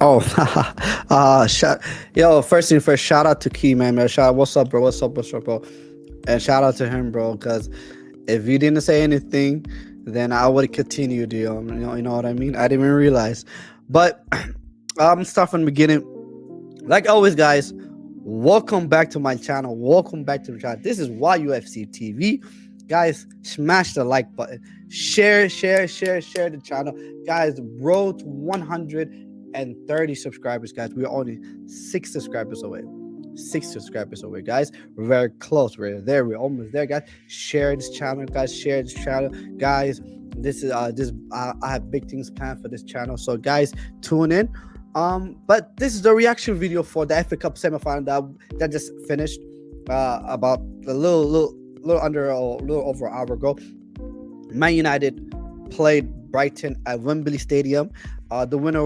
Oh, yo, first thing first, shout out to Key, man. Shout, what's up, bro? What's up, bro? And shout out to him, bro, because if you didn't say anything, then I would have continued, you know what I mean? I didn't even realize. But start from the beginning. Like always, guys, welcome back to my channel. Welcome back to the channel. This is YUFC TV. Guys, smash the like button. Share the channel. Guys, road to 130 subscribers, guys. We're only 6 subscribers away. 6 subscribers away, guys. We're very close. We're there. We're almost there, guys. Share this channel, guys. Share this channel, guys. This is I have big things planned for this channel, so guys, tune in. But this is the reaction video for the FA Cup semifinal that just finished about a little over an hour ago. Man United played Brighton at Wembley Stadium. The winner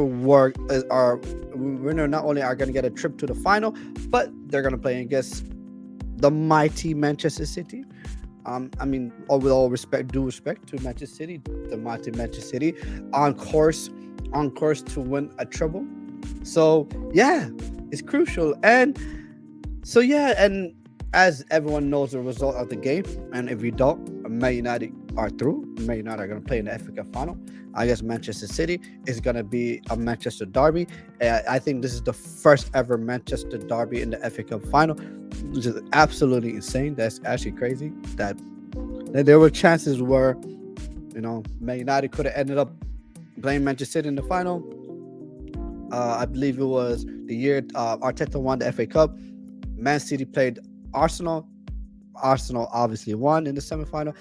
not only are going to get a trip to the final, but they're going to play against the mighty Manchester City. I mean, with all due respect to Manchester City, the mighty Manchester City, on course to win a treble. So yeah, it's crucial. And so yeah, and as everyone knows the result of the game, and if you don't, Man United are through. Man United are going to play in the FA Cup final. I guess Manchester City is going to be a Manchester derby. I think this is the first ever Manchester derby in the FA Cup final, which is absolutely insane. That's actually crazy that there were chances where, Man United could have ended up playing Manchester City in the final. I believe it was the year Arteta won the FA Cup. Man City played Arsenal. Arsenal obviously won in the semifinal.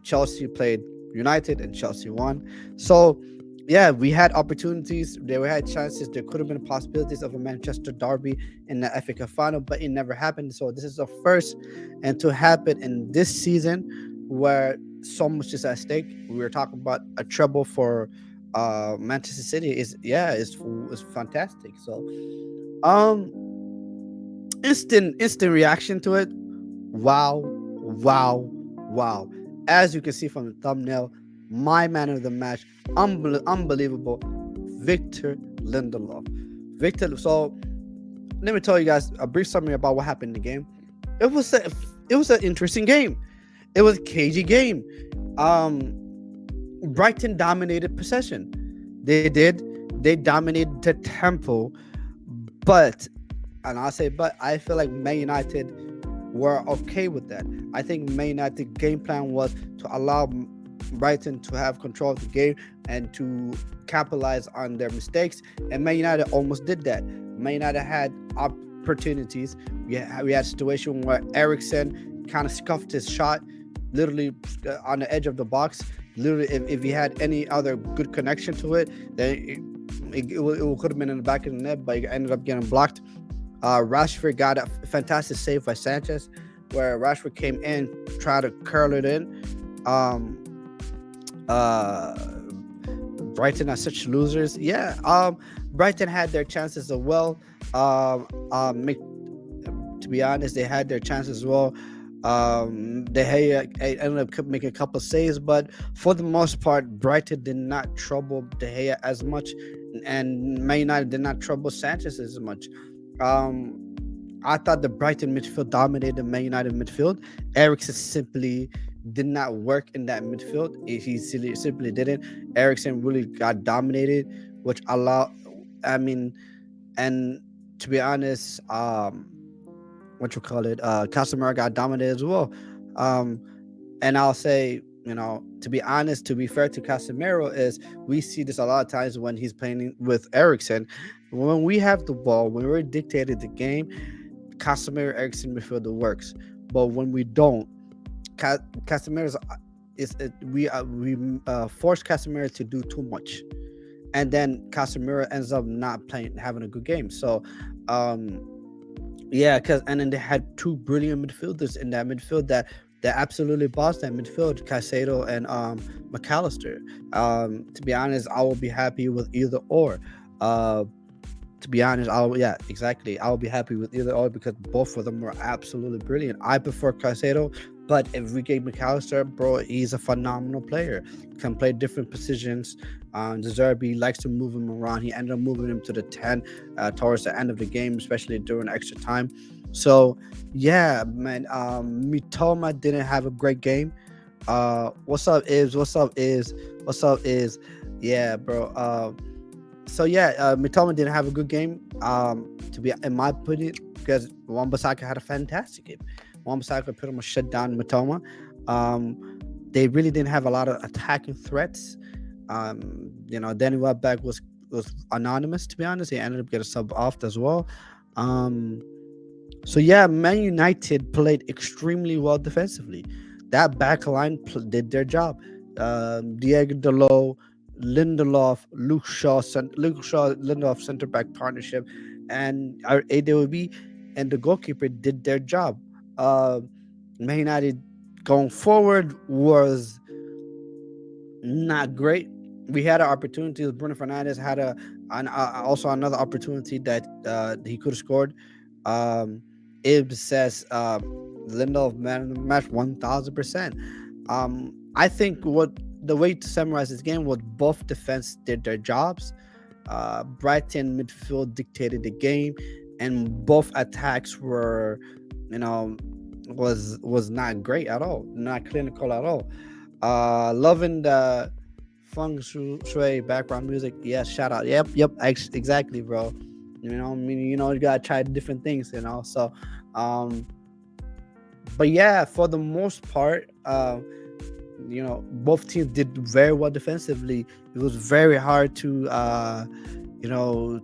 Chelsea played United and Chelsea won. So yeah, we had opportunities. There had chances. There could have been possibilities of a Manchester derby in the FA Cup final, but it never happened. So this is the first, and to happen in this season where so much is at stake. We were talking about a treble for Manchester City. Is fantastic. So instant reaction to it. Wow. As you can see from the thumbnail, my man of the match, unbelievable, Victor Lindelof. So let me tell you guys a brief summary about what happened in the game. It was an interesting game. It was a cagey game. Brighton dominated possession. They dominated the tempo, but I feel like Man United were okay with that. I think Man United's game plan was to allow Brighton to have control of the game and to capitalize on their mistakes, and Man United almost did that. Man United had opportunities. We had a situation where Eriksen kind of scuffed his shot, literally on the edge of the box. Literally, if he had any other good connection to it, then it could have been in the back of the net, but it ended up getting blocked. Rashford got a fantastic save by Sanchez, where Rashford came in, tried to curl it in. Brighton are such losers. Yeah, Brighton had their chances as well. To be honest, they had their chances as well. De Gea ended up making a couple saves, but for the most part, Brighton did not trouble De Gea as much, and Man United did not trouble Sanchez as much. I thought the Brighton midfield dominated the Man United midfield. Eriksen simply did not work in that midfield. He simply didn't. Ericsson really got dominated, which allowed. I mean, and to be honest, what you call it, Casemiro got dominated as well. Um, and I'll say, to be honest, to be fair to Casemiro, is we see this a lot of times when he's playing with Ericsson. When we have the ball, when we're dictated the game, Casemiro, Ericsson midfielder works. But when we don't, Casemiro's we force Casemiro to do too much, and then Casemiro ends up not playing, having a good game. So, um, yeah, because and then they had two brilliant midfielders in that midfield that absolutely bossed that midfield, Caicedo and McAllister. To be honest, I will be happy with either or. Uh, to be honest, yeah, exactly. I'll be happy with either or because both of them were absolutely brilliant. I prefer Caicedo, but Enrique McAllister, bro, he's a phenomenal player. Can play different positions. De Zerbi likes to move him around. He ended up moving him to the 10 towards the end of the game, especially during extra time. So yeah, man. Mitoma didn't have a great game. What's up, Is? What's up, Is? What's up, Is? Yeah, bro. So yeah, Mitoma didn't have a good game. To be in my opinion, because Wan-Bissaka had a fantastic game. Wan-Bissaka pretty much shut down Mitoma. They really didn't have a lot of attacking threats. Danny Welbeck was anonymous, to be honest. He ended up getting sub off as well. So yeah, Man United played extremely well defensively. That back line did their job. Diego Dalot, Lindelof, Luke Shaw, Lindelof center back partnership, and our AWB and the goalkeeper did their job. Uh, Man United going forward was not great. We had an opportunity. Bruno Fernandes had also another opportunity that he could have scored. It says Lindelof man of the match 1,000%. I think what the way to summarize this game was both defense did their jobs. Brighton midfield dictated the game, and both attacks were, was not great at all, not clinical at all. Loving the feng shui background music. Yeah, shout out. Yep, exactly, bro. You gotta try different things, So, but yeah, for the most part, both teams did very well defensively. It was very hard to, to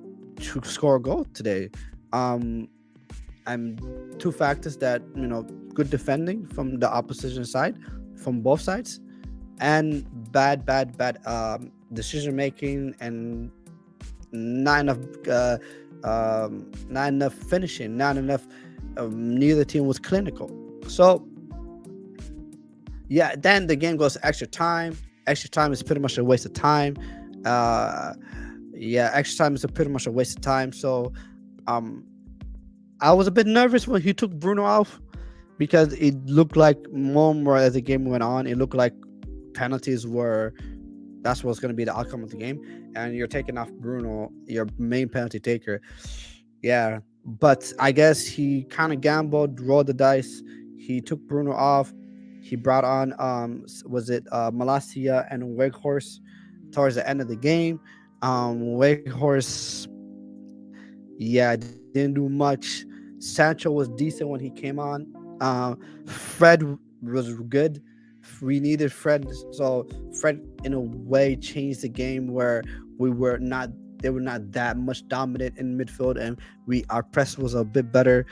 score a goal today. And two factors that good defending from the opposition side, from both sides, and bad decision making and not enough finishing, not enough. Neither team was clinical. So yeah, then the game goes to extra time. Extra time is pretty much a waste of time. Extra time is pretty much a waste of time. So I was a bit nervous when he took Bruno off because it looked like more and more as the game went on, it looked like penalties were that's what's going to be the outcome of the game, and you're taking off Bruno, your main penalty taker. Yeah, but I guess he kind of gambled, rolled the dice. He took Bruno off. He brought on was it Malacia and Weghorst towards the end of the game. Weghorst, yeah, didn't do much. Sancho was decent when he came on. Fred was good. We needed Fred, so Fred in a way changed the game where they were not that much dominant in midfield, and our press was a bit better.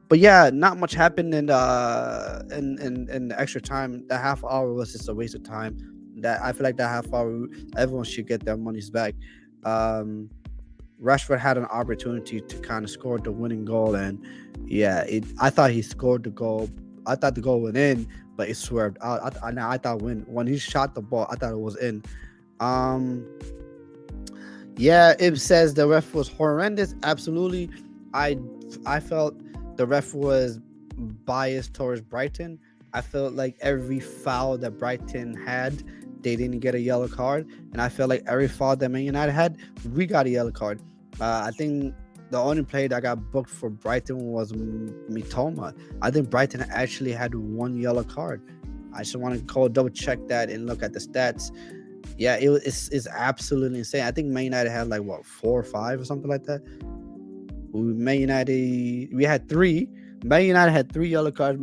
But yeah, not much happened in the extra time. The half hour was just a waste of time. That I feel like that half hour, everyone should get their money's back. Rashford had an opportunity to kind of score the winning goal, and yeah, I thought he scored the goal. I thought the goal went in, but it swerved out. I thought when he shot the ball, I thought it was in. Yeah, it says the ref was horrendous. Absolutely, I felt the ref was biased towards Brighton. I felt like every foul that Brighton had, they didn't get a yellow card, and I felt like every foul that Man United had, we got a yellow card. I think the only player that got booked for Brighton was Mitoma. I think Brighton actually had one yellow card. I just want to go double check that and look at the stats. Yeah, it's absolutely insane. I think Man United had like what 4 or 5 or something like that. Man United, we had three. Man United had 3 yellow cards.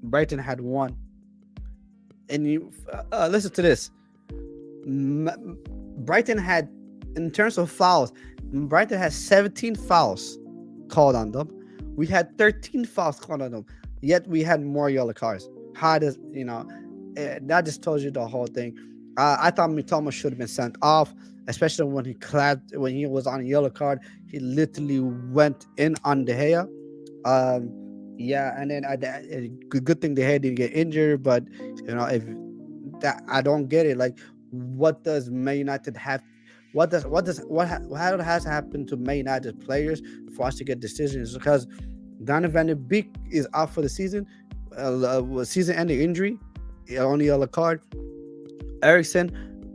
Brighton had one. And you listen to this. Brighton had, in terms of fouls, Brighton had 17 fouls called on them. We had 13 fouls called on them. Yet we had more yellow cards. How does that just tells you the whole thing. I thought Mitoma should have been sent off, especially when he was on a yellow card. He literally went in on De Gea. Yeah, and then good thing De Gea didn't get injured. But if that, I don't get it. Like, what does Man United have? How has happened to Man United players for us to get decisions? Because Donny van de Beek is out for the season, season-ending injury, only yellow card. Ericsson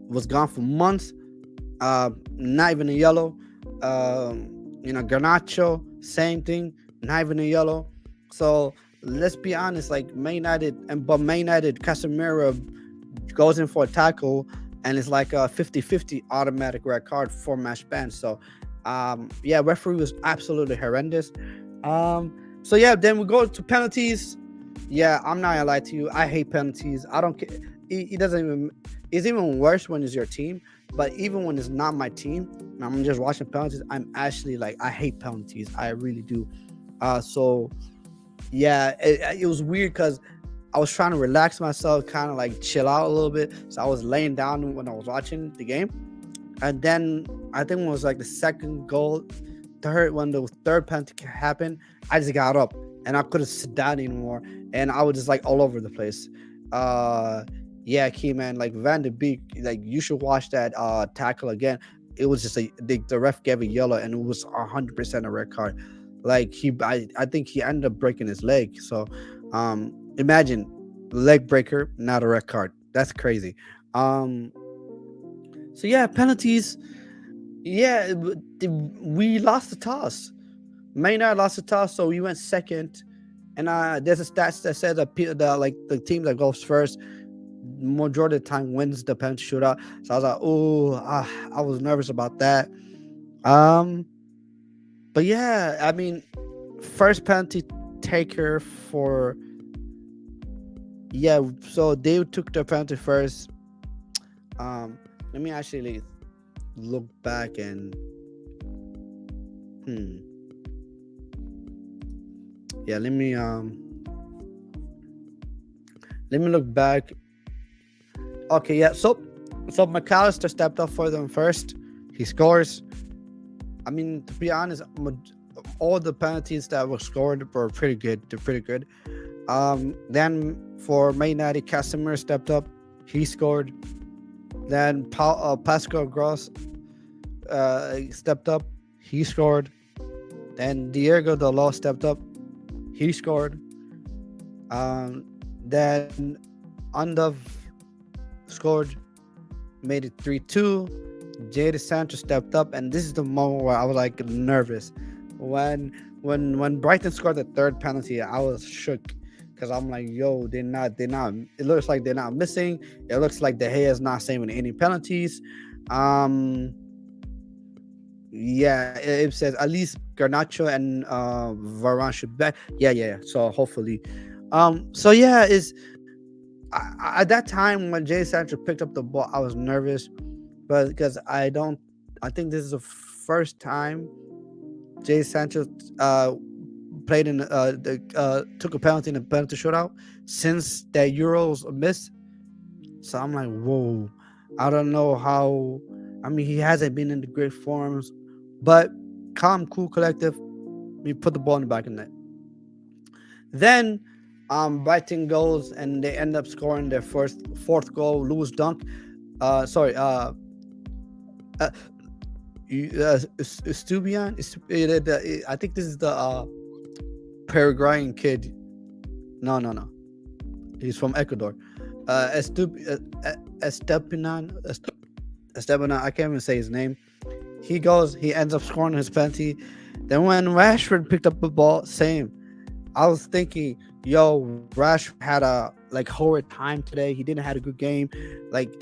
was gone for months, not even a yellow. Garnacho, same thing, not even a yellow. So let's be honest, like Man United, Casemiro goes in for a tackle, and it's like a 50-50 automatic red card, 4-match ban. So, referee was absolutely horrendous. Then we go to penalties. Yeah, I'm not gonna lie to you. I hate penalties. I don't care. It doesn't even. It's even worse when it's your team. But even when it's not my team, and I'm just watching penalties, I'm actually like, I hate penalties. I really do. It was weird because I was trying to relax myself, kind of like chill out a little bit. So I was laying down when I was watching the game. And then I think it was like the second goal, when the third penalty happened, I just got up and I couldn't sit down anymore. And I was just like all over the place. Key man, like Van de Beek, like you should watch that tackle again. It was just the ref gave a yellow and it was 100% a red card. Like I think he ended up breaking his leg. So imagine leg breaker, not a red card. That's crazy. Penalties. Yeah, we lost the toss. Maynard lost the toss, so we went second. And there's a stats that says that the team that goes first, majority of the time wins the penalty shootout. So I was like, I was nervous about that. But yeah, I mean, first penalty taker for. Yeah, so they took the penalty first. Let me actually look back and let me look back. Okay, yeah, so McAllister stepped up for them first. He scores. I mean, to be honest, all the penalties that were scored were pretty good. They're pretty good. Then for Man United, Casemiro stepped up. He scored. Then Pascal Gross stepped up. He scored. Then Diego Dalot stepped up. He scored. Then Undav scored. Made it 3-2. Jadon Sancho stepped up, and this is the moment where I was like nervous. When Brighton scored the third penalty, I was shook. Because I'm like, yo, they're not. It looks like they're not missing. It looks like De Gea is not saving any penalties. It says at least Garnacho and Varane should back. Yeah. So hopefully, at that time when Jadon Sancho picked up the ball, I was nervous, but because I think this is the first time Jadon Sancho played in took a penalty in a penalty shootout since that Euros miss. So I'm like, whoa, I don't know how. I mean, he hasn't been in the great forms, but calm, cool, collective. We put the ball in the back of the net. Then Brighton goes and they end up scoring their fourth goal. Lewis Dunk. Stubian. I think this is the Paraguayan kid. No. He's from Ecuador. Esteban. I can't even say his name. He ends up scoring his penalty. Then when Rashford picked up the ball, same. I was thinking, yo, Rashford had a like horrid time today. He didn't have a good game. Like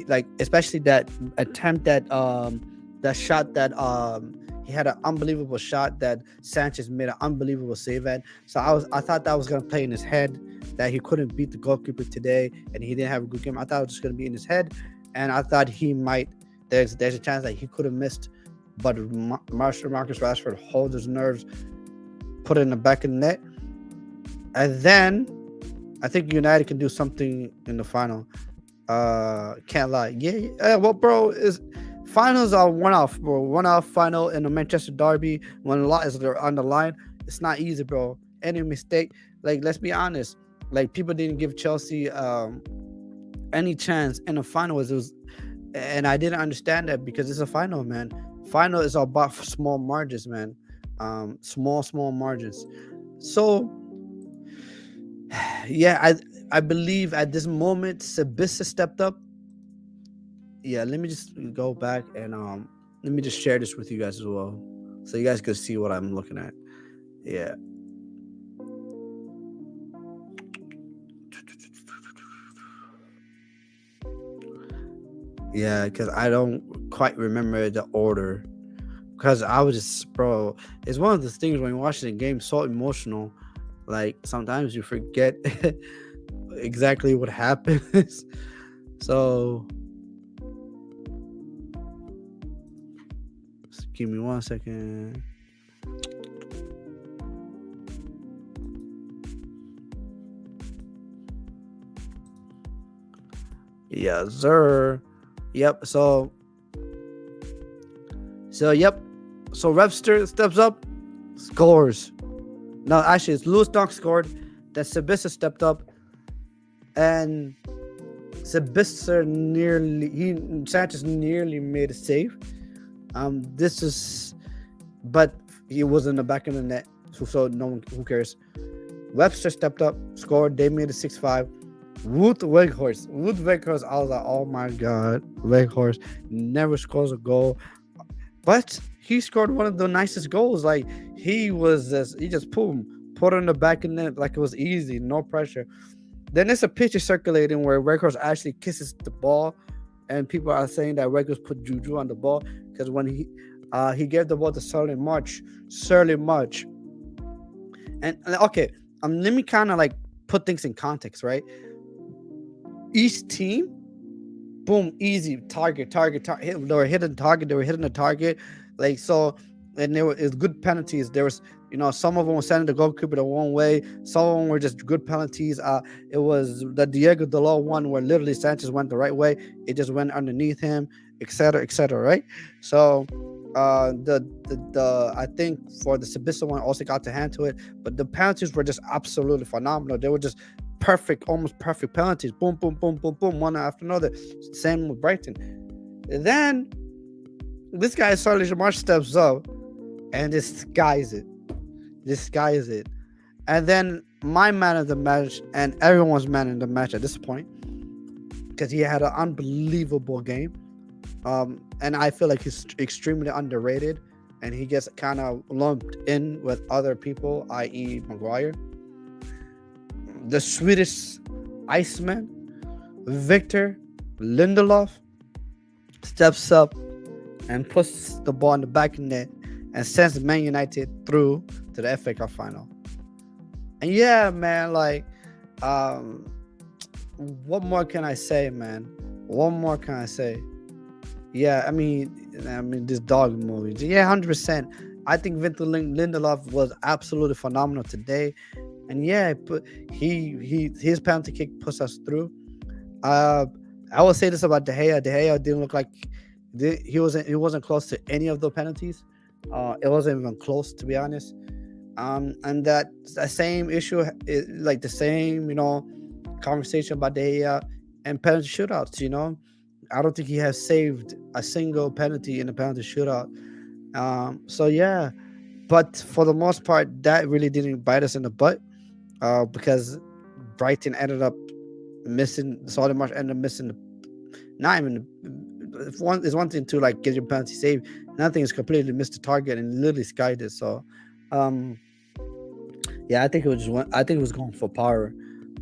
like especially that attempt that shot that he had an unbelievable shot that Sanchez made an unbelievable save at. So I thought that was gonna play in his head that he couldn't beat the goalkeeper today and he didn't have a good game. I thought it was just gonna be in his head, and I thought he might. There's a chance that he could have missed, but Marcus Rashford holds his nerves, put it in the back of the net, and then I think United can do something in the final. Can't lie. Yeah. Well, bro, is finals are one off, bro. One off final in the Manchester Derby when a lot is on the line. It's not easy, bro. Any mistake, like let's be honest, like people didn't give Chelsea any chance in the final. It was, and I didn't understand that because it's a final, man. Final is all about small margins, man. Small margins. So yeah, I believe at this moment Sabissa stepped up. Yeah, let me just go back and let me just share this with you guys as well, so you guys can see what I'm looking at. Yeah, yeah, because I don't quite remember the order. Because I was just, bro, it's one of the things when you're watching the game so emotional. Like sometimes you forget exactly what happens. So just give me 1 second. Yeah, sir. Yep. Yep. So Webster steps up, scores. No, actually, it's Lewis Dunk scored. Then Sabissa stepped up, and Sanchez nearly made a save. This is, but he was in the back of the net, so no one, who cares? Webster stepped up, scored. They made a 6-5. Wout Weghorst. I was like, oh my god, Weghorst never scores a goal, but he scored one of the nicest goals. Like he just boom, put it in the back of the net like it was easy, no pressure. Then there's a picture circulating where Weghorst actually kisses the ball, and people are saying that Weghorst put juju on the ball because when he gave the ball to Surly March, and okay, let me kind of like put things in context, right? Each team, boom, easy target. They were hitting the target, like so, and there was good penalties. There was, some of them were sending the goalkeeper the one way. Some of them were just good penalties. It was the Diego Dalot one where literally Sanchez went the right way. It just went underneath him, etc., right? So, the I think for the Sabissa one also got the hand to it, but the penalties were just absolutely phenomenal. They were just perfect, almost perfect penalties. Boom, boom, boom, boom, boom, one after another. Same with Brighton. And then this guy Charlie March steps up and disguise it. And then my man of the match and everyone's man in the match at this point, because he had an unbelievable game. And I feel like he's extremely underrated, and he gets kind of lumped in with other people, i.e. Maguire. The Swedish Iceman, Victor Lindelof, steps up and puts the ball in the back of the net and sends Man United through to the FA Cup final. And yeah, man, like, what more can I say, man? What more can I say? Yeah, I mean, this dog movie. Yeah, 100%. I think Victor Lindelof was absolutely phenomenal today. And yeah, but his penalty kick pushed us through. I will say this about De Gea. De Gea didn't look like he wasn't close to any of the penalties. It wasn't even close, to be honest. And that same issue, like the same, conversation about De Gea and penalty shootouts. I don't think he has saved a single penalty in a penalty shootout. So yeah, but for the most part, that really didn't bite us in the butt. Because Brighton ended up missing. Solomon ended up missing. Not even it's one thing to like get your penalty saved. Another thing is completely missed the target and literally skied it. So, yeah, I think it was going for power.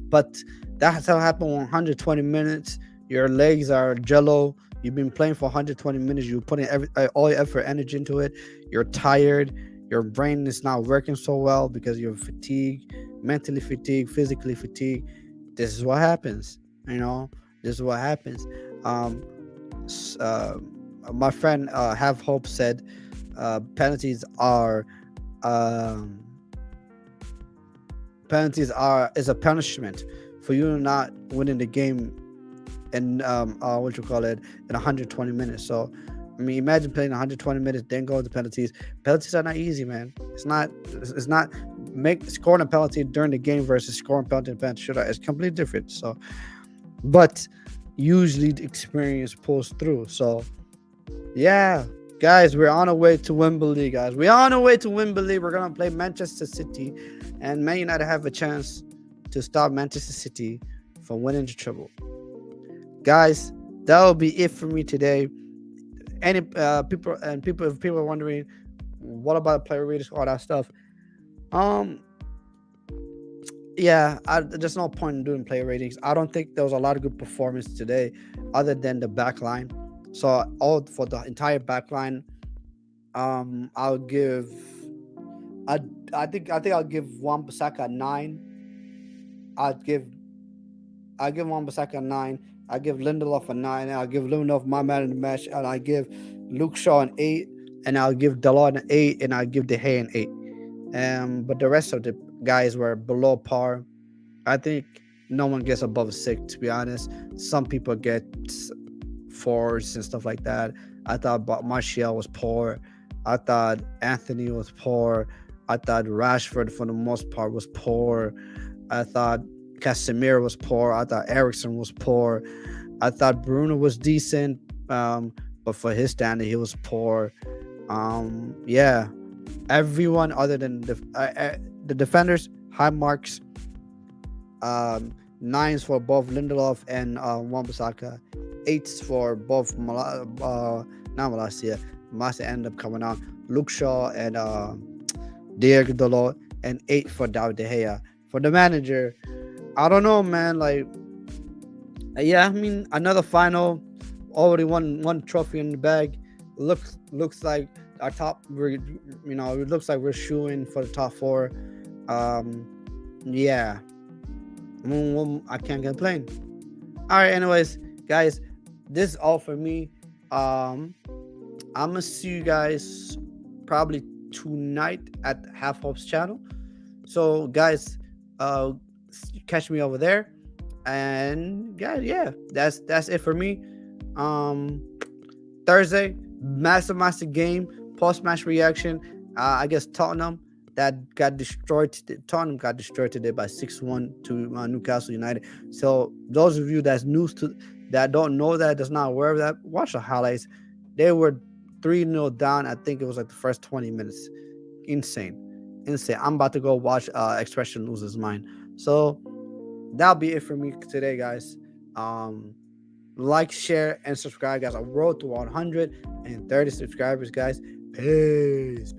But that's how it happened 120 minutes. Your legs are jello. You've been playing for 120 minutes. You're putting all your effort, energy into it. You're tired. Your brain is not working so well because you're fatigued, mentally fatigued, physically fatigued. This is what happens. You know, this is what happens. Um, s- uh, my friend Have Hope said penalties are um, penalties are is a punishment for you not winning the game in what you call it in 120 minutes. So I mean, imagine playing 120 minutes, then go to penalties. Penalties are not easy, man. It's not make scoring a penalty during the game versus scoring penalty in penalty shootout. It's completely different. So, but usually the experience pulls through. So yeah, guys, we're on our way to Wembley, guys. We're on our way to Wembley. We're gonna play Manchester City, and Man United have a chance to stop Manchester City from winning the treble. Guys, that will be it for me today. Any people, if people are wondering what about player ratings, all that stuff. Um, yeah, there's no point in doing player ratings. I don't think there was a lot of good performance today, other than the back line. So all for the entire back line, I'll give. I I think I'll give Wan Bissaka 9. I'd give I give Wan Bissaka a 9. I give Lindelof a 9. I'll give Lindelof my man in the match, and I give Luke Shaw an 8, and I'll give Dalot an 8, and I'll give De Gea an 8. But the rest of the guys were below par. I think no one gets above 6, to be honest. Some people get 4s and stuff like that. I thought Martial was poor. I thought Anthony was poor. I thought Rashford, for the most part, was poor. I thought Casemiro was poor. I thought Ericsson was poor. I thought Bruno was decent, but for his standard, he was poor. Yeah, everyone other than the defenders, high marks. 9s for both Lindelof and Wan-Bissaka. 8s for both not Malacia. Malacia ended up coming on. Luke Shaw and Diego Dalot, and 8 for David De Gea. For the manager, I don't know, man. Like, yeah, I mean, another final, already one trophy in the bag. Looks like our top. It looks like we're shooing for the top 4. Um, yeah, I can't complain. All right, anyways, guys, this is all for me. I'm gonna see you guys probably tonight at Half Hope's channel. So, guys, uh, catch me over there. And guys, yeah, that's it for me. Um, Thursday, massive game, post match reaction. I guess Tottenham got destroyed today by 6-1 to Newcastle United. So those of you that don't know that, that's not aware of that, watch the highlights. They were 3-0 down. I think it was like the first 20 minutes. Insane. I'm about to go watch Expression lose his mind. So that'll be it for me today, guys. Um, like, share, and subscribe, guys. I road to 130 subscribers, guys. Peace.